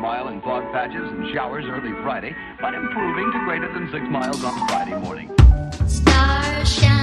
mile in fog patches and showers early Friday, but improving to greater than 6 miles on Friday morning. Stars shine.